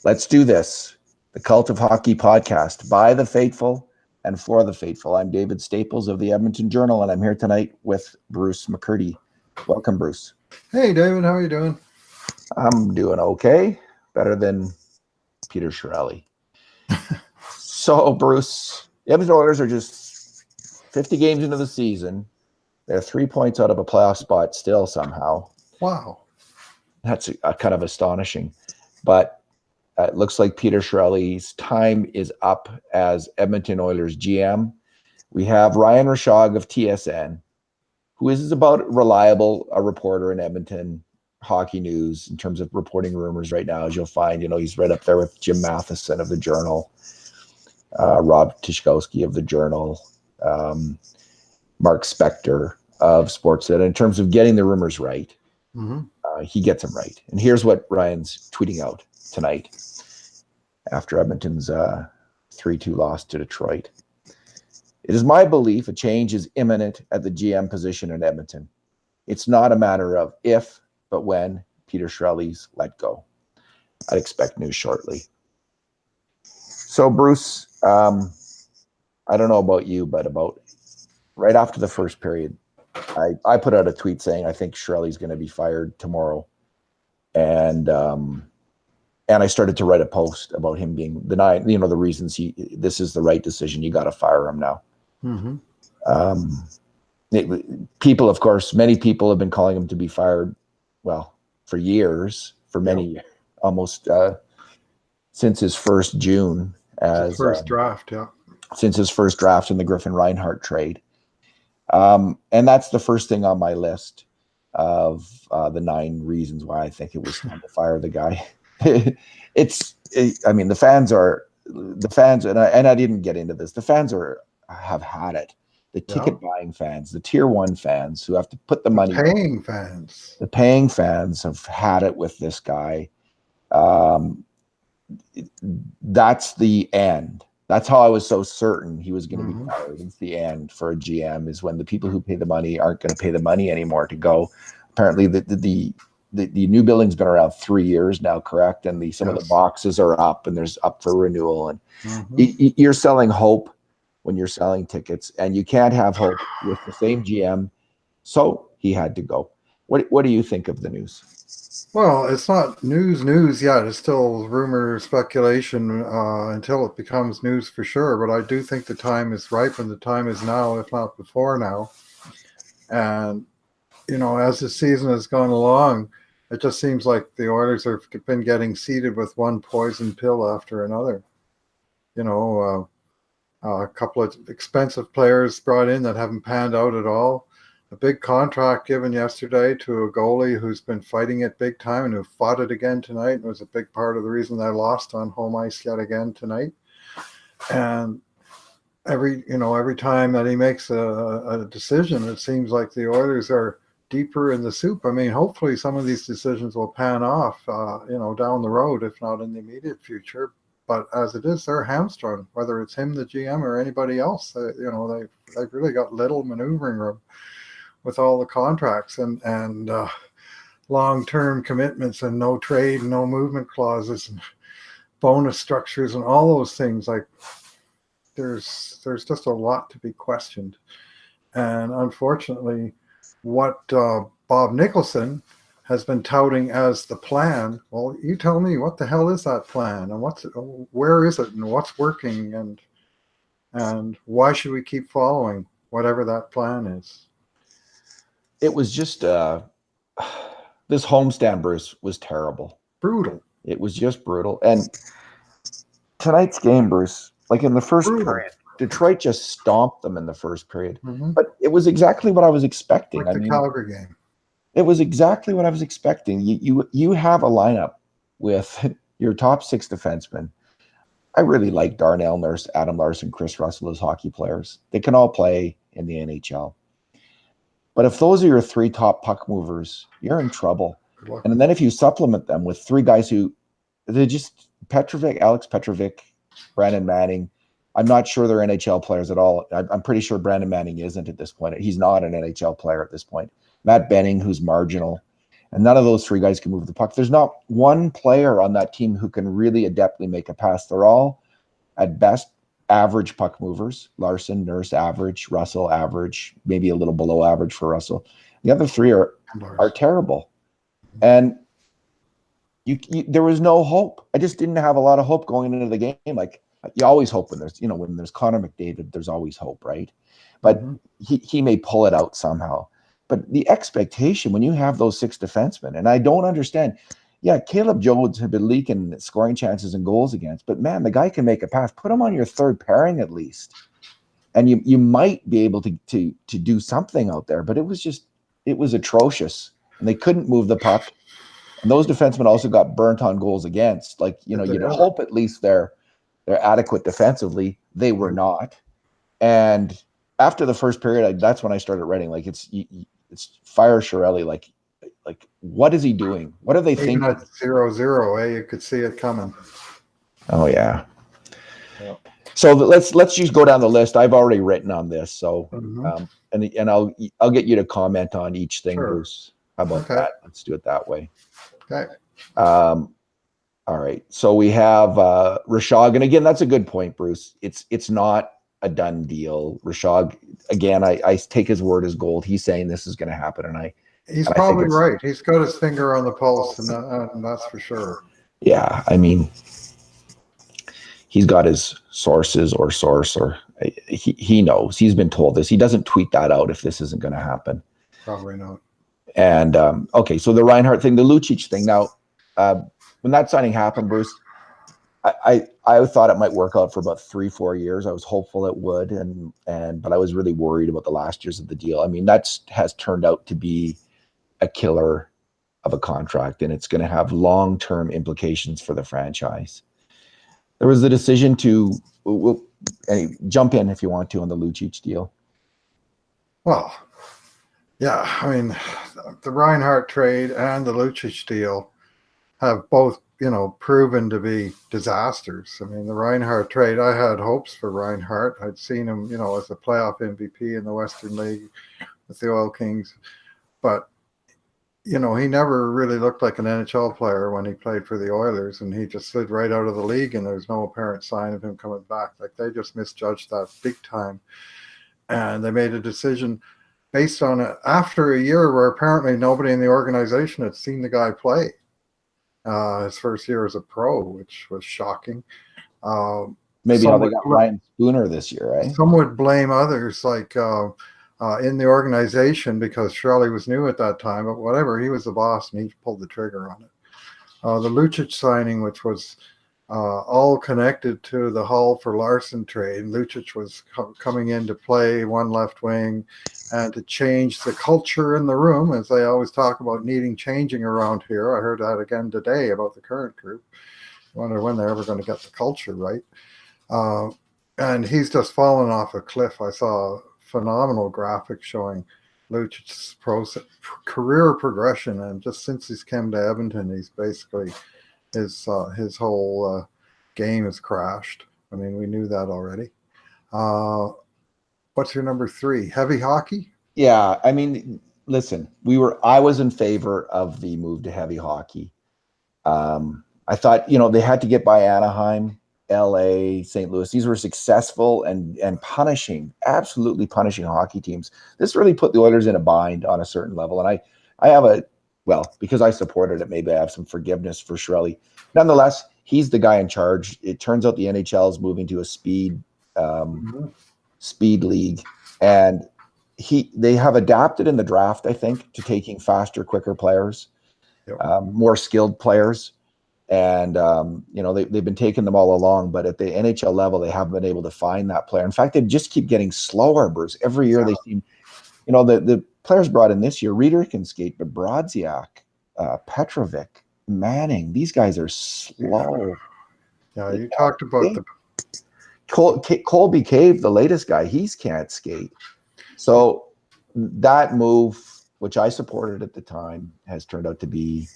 Let's do this. The Cult of Hockey podcast by the faithful and for the faithful. I'm David Staples of the Edmonton Journal, and I'm here tonight with Bruce McCurdy. Welcome, Bruce. Hey, David. How are you doing? I'm doing okay. Better than Peter Chiarelli. So, Bruce, the Edmonton Oilers are just 50 games into the season. They're 3 points out of a playoff spot still somehow. Wow. That's kind of astonishing. But it looks like Peter Chiarelli's time is up as Edmonton Oilers GM. We have Ryan Rishaug of TSN, who is about reliable a reporter in Edmonton hockey news in terms of reporting rumors right now, as you'll find. He's right up there with Jim Matheson of the Journal, Rob Tyszkowski of the Journal, Mark Spector of Sportsnet. In terms of getting the rumors right, he gets them right. And here's what Ryan's tweeting out tonight after Edmonton's 3-2 loss to Detroit. It is my belief a change is imminent at the GM position in Edmonton. It's not a matter of if, but when Peter Chiarelli's let go. I'd expect news shortly. So, Bruce, I don't know about you, but about right after the first period, I put out a tweet saying I think Chiarelli's going to be fired tomorrow. And I started to write a post about him being denied, the reasons this is the right decision. You got to fire him now. People, of course, many people have been calling him to be fired, well, for years, for many years, almost since his first June. First draft, yeah. Since his first draft in the Griffin Reinhart trade. And that's the first thing on my list of the 9 reasons why I think it was time to fire the guy. The fans, and I didn't get into this. The fans have had it. The ticket buying fans, the tier 1 fans who have to put the money. The paying fans have had it with this guy. That's the end. That's how I was so certain he was going to be fired. It's the end for a GM is when the people who pay the money aren't going to pay the money anymore to go. Apparently, the new building's been around 3 years now, correct? And some of the boxes are up and there's up for renewal. And you're selling hope when you're selling tickets, and you can't have hope with the same GM. So he had to go. What do you think of the news? Well, it's not news yet. It's still rumor, speculation until it becomes news for sure. But I do think the time is ripe, and the time is now, if not before now. And, as the season has gone along, it just seems like the Oilers have been getting seeded with one poison pill after another. A couple of expensive players brought in that haven't panned out at all. A big contract given yesterday to a goalie who's been fighting it big time and who fought it again tonight and was a big part of the reason they lost on home ice yet again tonight. And every time that he makes a decision, it seems like the Oilers are deeper in the soup. I mean, hopefully some of these decisions will pan off, down the road, if not in the immediate future. But as it is, they're hamstrung, whether it's him, the GM, or anybody else. They've really got little maneuvering room with all the contracts and long-term commitments and no trade, no movement clauses and bonus structures and all those things. Like there's just a lot to be questioned. And unfortunately, what Bob Nicholson has been touting as the plan. Well, you tell me, what the hell is that plan, and where is it, and what's working, and why should we keep following whatever that plan is? It was just this homestand, Bruce, was terrible. Brutal. It was just brutal. And tonight's game, Bruce, like in the first period, Detroit just stomped them in the first period. But it was exactly what I was expecting. Like the Calgary game. It was exactly what I was expecting. You have a lineup with your top 6 defensemen. I really like Darnell Nurse, Adam Larson, Chris Russell as hockey players. They can all play in the NHL. But if those are your 3 top puck movers, you're in trouble. And then if you supplement them with 3 guys who they're just Alex Petrovic, Brandon Manning. I'm not sure they're NHL players at all. I'm pretty sure Brandon Manning isn't at this point. He's not an NHL player at this point. Matt Benning, who's marginal. And none of those three guys can move the puck. There's not one player on that team who can really adeptly make a pass. They're all, at best, average puck movers. Larson, Nurse, average. Russell, average. Maybe a little below average for Russell. The other three are terrible. And you there was no hope. I just didn't have a lot of hope going into the game. Like, you always hope when there's Connor McDavid, there's always hope, right? But he may pull it out somehow. But the expectation when you have those six defensemen, and I don't understand. Yeah, Caleb Jones had been leaking scoring chances and goals against, but man, the guy can make a pass. Put him on your third pairing at least, and you might be able to do something out there. But it was atrocious, and they couldn't move the puck. And those defensemen also got burnt on goals against. Like, you'd hope at least they're adequate defensively. They were not. And after the first period, that's when I started writing. Like, it's fire Chiarelli. Like, what is he doing? What are they thinking? Even at 0-0, you could see it coming. Oh yeah. So let's just go down the list. I've already written on this. So and I'll get you to comment on each thing, Bruce. How about that? Let's do it that way. Okay. All right. So we have Rashog, and again, that's a good point, Bruce. It's not a done deal. Rashog, again, I take his word as gold. He's saying this is going to happen, and he's probably right. He's got his finger on the pulse, and that's for sure. Yeah, I mean, he's got his sources or he knows. He's been told this. He doesn't tweet that out if this isn't going to happen. Probably not. And okay, so the Reinhart thing, the Lucic thing. Now, when that signing happened, Bruce, I thought it might work out for about 3-4 years. I was hopeful it would, but I was really worried about the last years of the deal. I mean, has turned out to be a killer of a contract, and it's going to have long-term implications for the franchise. There was the decision to jump in if you want to on the Lucic deal. Well, yeah, I mean, the Reinhart trade and the Lucic deal have both, proven to be disasters. I mean, the Reinhart trade, I had hopes for Reinhart. I'd seen him, as a playoff MVP in the Western League with the Oil Kings. But, he never really looked like an NHL player when he played for the Oilers, and he just slid right out of the league, and there's no apparent sign of him coming back. Like, they just misjudged that big time. And they made a decision based on it after a year where apparently nobody in the organization had seen the guy play. His first year as a pro, which was shocking. Maybe how they got Ryan Spooner this year, right? Some would blame others, like in the organization, because Chiarelli was new at that time. But whatever, he was the boss, and he pulled the trigger on it. The Lucic signing, which was all connected to the Hull for Larson trade. Lucic was coming in to play one left wing and to change the culture in the room, as they always talk about needing changing around here. I heard that again today about the current group. I wonder when they're ever going to get the culture right. And he's just fallen off a cliff. I saw a phenomenal graphic showing Lucic's career progression, and just since he's come to Edmonton, he's basically his whole game has crashed. I mean, we knew that already. What's your number 3? Heavy hockey? Yeah, I mean, listen, I was in favor of the move to heavy hockey. I thought, they had to get by Anaheim, LA, St. Louis. These were successful and absolutely punishing hockey teams. This really put the Oilers in a bind on a certain level. And I have because I supported it, maybe I have some forgiveness for Chiarelli. Nonetheless, he's the guy in charge. It turns out the NHL is moving to a speed league, and they have adapted in the draft, I think, to taking faster, quicker players, more skilled players. And, they've been taking them all along, but at the NHL level, they haven't been able to find that player. In fact, they just keep getting slower, Bruce. Every year they seem, the players brought in this year, Reeder can skate, but Brodziak, Petrovic, Manning, these guys are slow. Yeah, you talked about Colby Cave, the latest guy, he can't skate. So that move, which I supported at the time, has turned out to be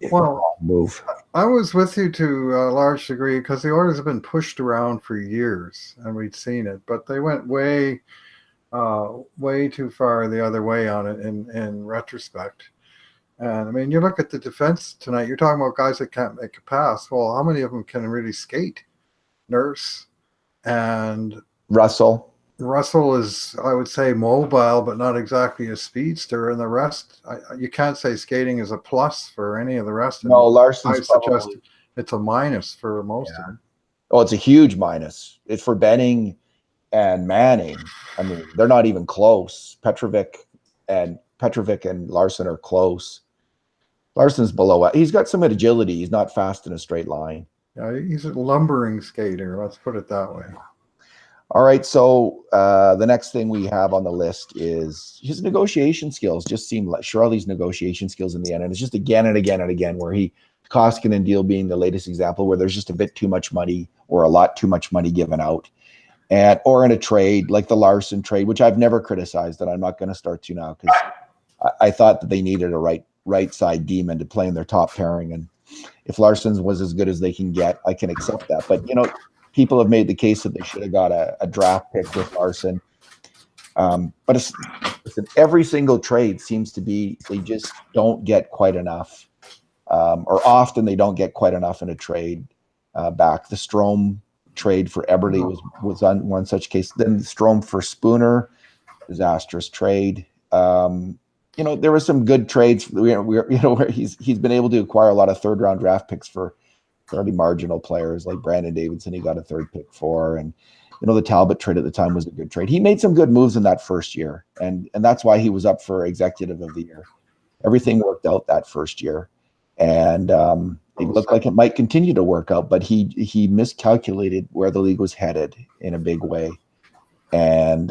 a wrong move. I was with you to a large degree because the Oilers have been pushed around for years, and we'd seen it, but they went way too far the other way on it in retrospect. And I mean, you look at the defense tonight. You're talking about guys that can't make a pass. Well, how many of them can really skate? Nurse and Russell. Russell is, I would say, mobile, but not exactly a speedster. And the rest, you can't say skating is a plus for any of the rest. No, And Larson's I suggest probably, it's a minus for most of them. oh, it's a huge minus. It's for Benning and Manning. I mean, they're not even close. Petrovic and Larson are close. Larson's below. He's got some agility. He's not fast in a straight line. Yeah, he's a lumbering skater. Let's put it that way. All right. So the next thing we have on the list is his negotiation skills. Just seem like Chiarelli's negotiation skills in the end. And it's just again and again and again where Koskinen deal being the latest example where there's just a bit too much money or a lot too much money given out. Or in a trade like the Larson trade, which I've never criticized, and I'm not going to start to now because I thought that they needed a right side demon to play in their top pairing. And if Larson's was as good as they can get, I can accept that. But, people have made the case that they should have got a draft pick with Larson. But every single trade seems to be they just don't get quite enough. Or often they don't get quite enough in a trade back. The Strome trade for Eberle was on one such case. Then Strome for Spooner, disastrous trade. There were some good trades. Where he's been able to acquire a lot of third round draft picks for fairly marginal players like Brandon Davidson. He got a third pick for, and the Talbot trade at the time was a good trade. He made some good moves in that first year, and that's why he was up for executive of the year. Everything worked out that first year, and it looked like it might continue to work out, but he miscalculated where the league was headed in a big way. And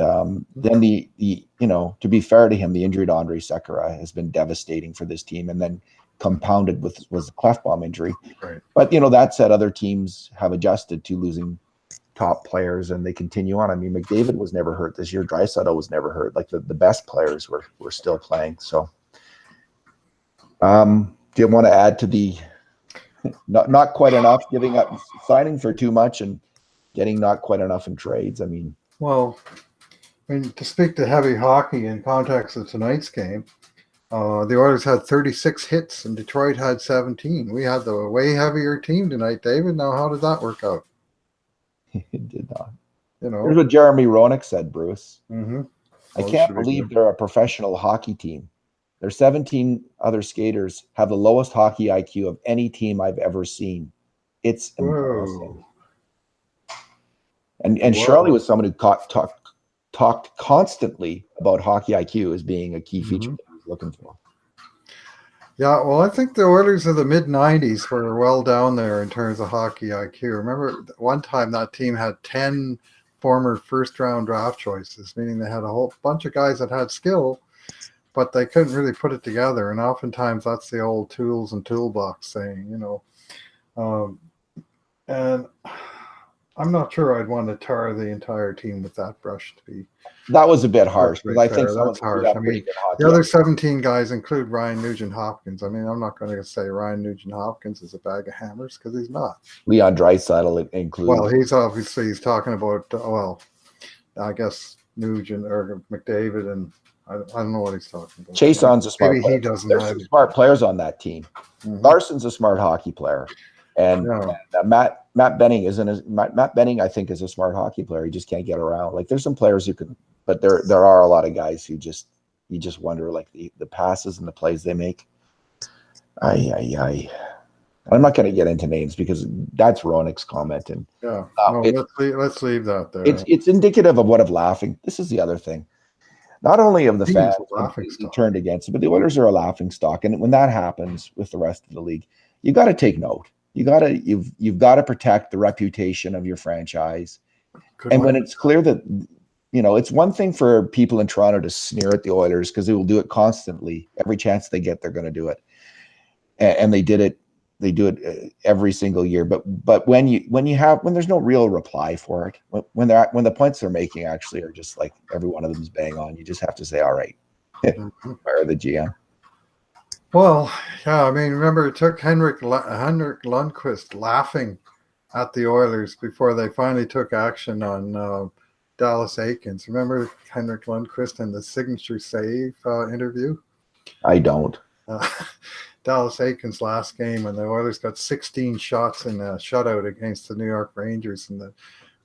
then to be fair to him, the injury to Andre Sekera has been devastating for this team, and then compounded was the Clefbaum injury. Right. But that said, other teams have adjusted to losing top players, and they continue on. I mean, McDavid was never hurt this year. Draisaitl was never hurt. Like the best players were still playing. So, do you want to add to the not quite enough, giving up, signing for too much, and getting not quite enough in trades? I mean, well, to speak to heavy hockey in context of tonight's game, the Oilers had 36 hits and Detroit had 17. We had the way heavier team tonight, David. Now, how did that work out? It did not. Here's what Jeremy Roenick said, Bruce. Mm-hmm. I can't believe they're a professional hockey team. Their 17 other skaters have the lowest hockey IQ of any team I've ever seen. It's embarrassing. And Chiarelli was someone who talked constantly about hockey IQ as being a key feature that he was looking for. Yeah, well, I think the Oilers of the mid-'90s were well down there in terms of hockey IQ. Remember, one time that team had 10 former first-round draft choices, meaning they had a whole bunch of guys that had skill, but they couldn't really put it together. And oftentimes that's the old tools and toolbox saying, and I'm not sure I'd want to tar the entire team with that brush to be. That was a bit harsh, because I think that's harsh. I mean, the other 17 guys include Ryan Nugent-Hopkins. I mean, I'm not going to say Ryan Nugent-Hopkins is a bag of hammers because he's not. Leon Draisaitl includes. Well, he's talking about, I guess Nugent or McDavid, and I don't know what he's talking about. Chason's a smart player. Maybe he doesn't. There's some smart players on that team. Mm-hmm. Larson's a smart hockey player. And Matt Benning Matt Benning, I think, is a smart hockey player. He just can't get around. Like, there's some players who could, but there are a lot of guys who you just wonder, like, the passes and the plays they make. I'm not going to get into names because that's Roenick's comment. And let's leave that there. It's indicative of what of laughing. This is the other thing. Not only of the fans who turned against it, but the Oilers are a laughing stock. And when that happens with the rest of the league, you got to take note. You've got to protect the reputation of your franchise. When it's clear that, it's one thing for people in Toronto to sneer at the Oilers because they will do it constantly. Every chance they get, they're going to do it. And they do it every single year. But when there's no real reply for it, when the points they're making actually are just like every one of them is bang on, you just have to say, all right, fire the GM. Well, yeah, I mean, remember it took Henrik Lundqvist laughing at the Oilers before they finally took action on Dallas Aikens. Remember Henrik Lundqvist and the signature save interview? I don't. uh, Dallas Aiken's last game, and the Oilers got 16 shots in a shutout against the New York Rangers. And the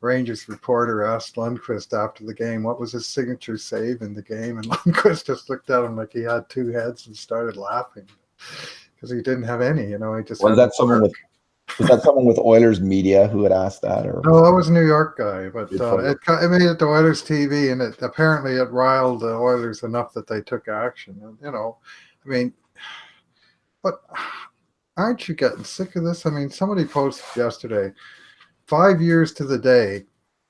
Rangers reporter asked Lundqvist after the game what was his signature save in the game, and Lundqvist just looked at him like he had two heads and started laughing because he didn't have any. He just Was that someone with Oilers media who had asked that, or no, that was a New York guy, but it made it to Oilers TV, and apparently it riled the Oilers enough that they took action. But aren't you getting sick of this? Somebody posted yesterday, 5 years to the day,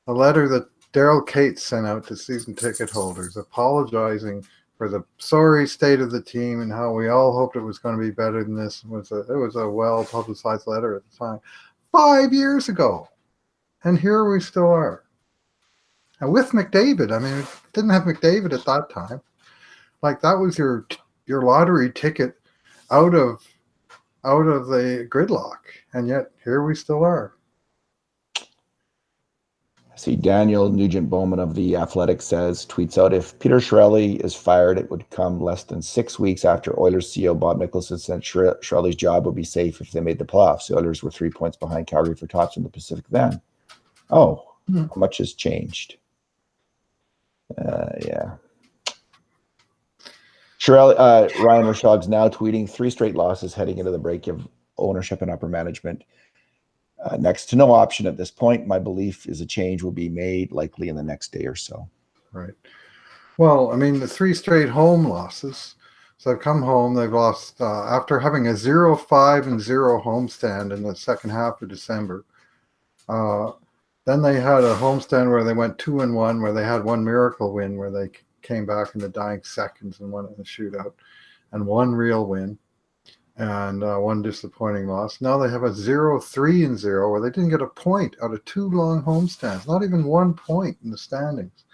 a letter that Daryl Cates sent out to season ticket holders apologizing for the sorry state of the team and how we all hoped it was going to be better than this. It was a well-publicized letter at the time. 5 years ago. And here we still are. And with McDavid, we didn't have McDavid at that time. Like, that was your lottery ticket out of the gridlock, and yet here we still are. See, Daniel Nugent-Bowman of The Athletic tweets out, if Peter Chiarelli is fired, it would come less than 6 weeks after Oilers CEO Bob Nicholson said Chiarelli's job would be safe if they made the playoffs. The Oilers were 3 points behind Calgary for tops in the Pacific then. How much has changed? Yeah. Ryan Rashog's now tweeting 3 straight losses heading into the break of ownership and upper management. Next to no option at this point. My belief is a change will be made likely in the next day or so. Right. Well, the 3 straight home losses. So they've come home. They've lost after having a 0-5-0 homestand in the second half of December. Then they had a homestand where they went 2-1, where they had one miracle win, where they came back in the dying seconds and won in the shootout, and one real win, and one disappointing loss. Now they have a 0-3-0 where they didn't get a point out of 2 long homestands, not even 1 point in the standings.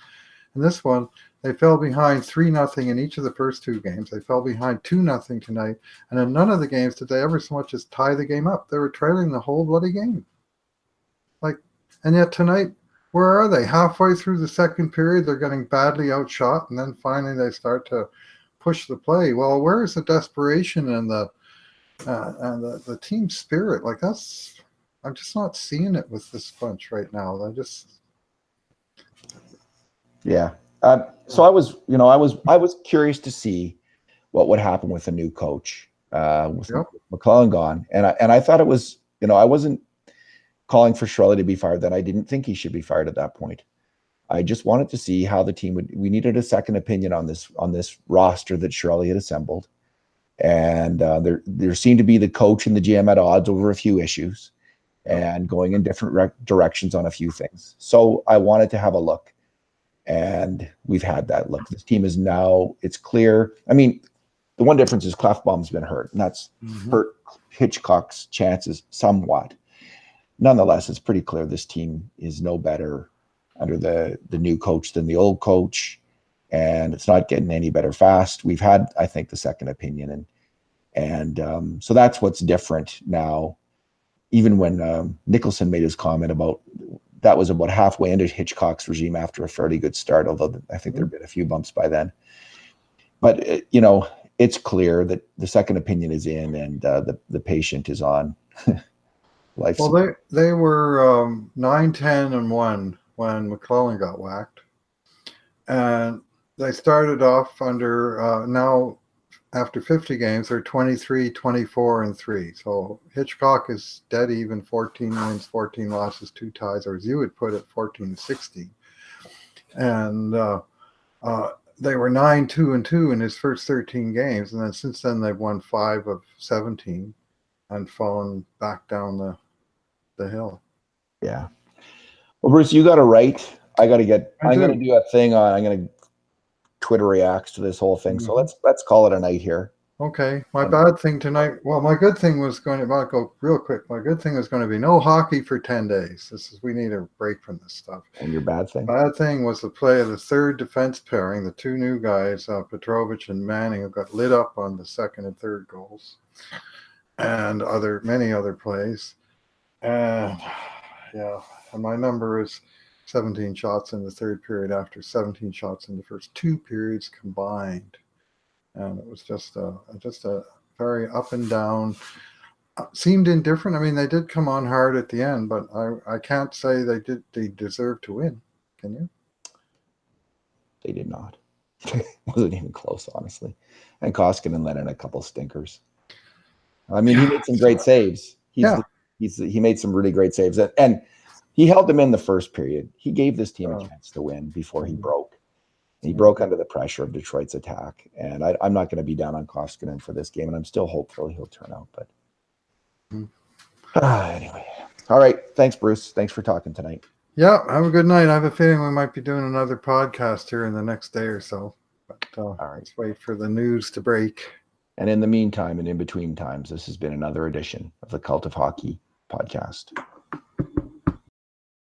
And this one, they fell behind 3-0 in each of the first 2 games. They fell behind 2-0 tonight, and in none of the games did they ever so much as tie the game up. They were trailing the whole bloody game. And yet tonight, where are they? Halfway through the second period, they're getting badly outshot, and then finally they start to push the play. Well, where is the desperation and the team spirit? I'm just not seeing it with this bunch right now. Yeah. So I was curious to see what would happen with a new coach with McClellan gone, and I thought it was, I wasn't calling for Chiarelli to be fired then. I didn't think he should be fired at that point. I just wanted to see how the team we needed a second opinion on this roster that Chiarelli had assembled. And there seemed to be the coach and the GM at odds over a few issues and going in different directions on a few things. So I wanted to have a look, and we've had that look. This team is now, it's clear. The one difference is Clefbaum's been hurt, and that's hurt Hitchcock's chances somewhat. Nonetheless, it's pretty clear this team is no better under the new coach than the old coach, and it's not getting any better fast. We've had, I think, the second opinion, and so that's what's different now. Even when Nicholson made his comment about that was about halfway into Hitchcock's regime after a fairly good start, although I think there have been a few bumps by then. But it's clear that the second opinion is in, and the patient is on. Well, they were 9-10-1 when McClellan got whacked, and they started off under now after 50 games they're 23-24-3. So Hitchcock is dead even, 14 wins, 14 losses, 2 ties, or as you would put it, 14-16. And they were 9-2-2 in his first 13 games, and then since then they've won 5 of 17 and fallen back down the hill. Yeah. Well, Bruce, you got to write. I'm going to do a thing I'm going to Twitter reacts to this whole thing. So let's call it a night here. Okay. My bad thing tonight. Well, my good thing was going to, I'll go real quick. My good thing was going to be no hockey for 10 days. We need a break from this stuff. And your bad thing? Bad thing was the play of the third defense pairing, the 2 new guys, Petrovich and Manning, who got lit up on the second and third goals, and many other plays. And my number is 17 shots in the third period after 17 shots in the first 2 periods combined. and it was just a very up and down. Seemed indifferent. I mean, they did come on hard at the end, but I can't say they deserve to win. Can you? They did not. Wasn't even close, honestly. And Koskinen let in a couple stinkers. I mean, he made some great saves. He made some really great saves, and he held them in the first period. He gave this team a chance to win before he broke. He broke under the pressure of Detroit's attack, and I'm not going to be down on Koskinen for this game, and I'm still hopeful he'll turn out. But anyway, all right. Thanks, Bruce. Thanks for talking tonight. Yeah, have a good night. I have a feeling we might be doing another podcast here in the next day or so. But all right, let's wait for the news to break. And in the meantime and in between times, this has been another edition of the Cult of Hockey podcast.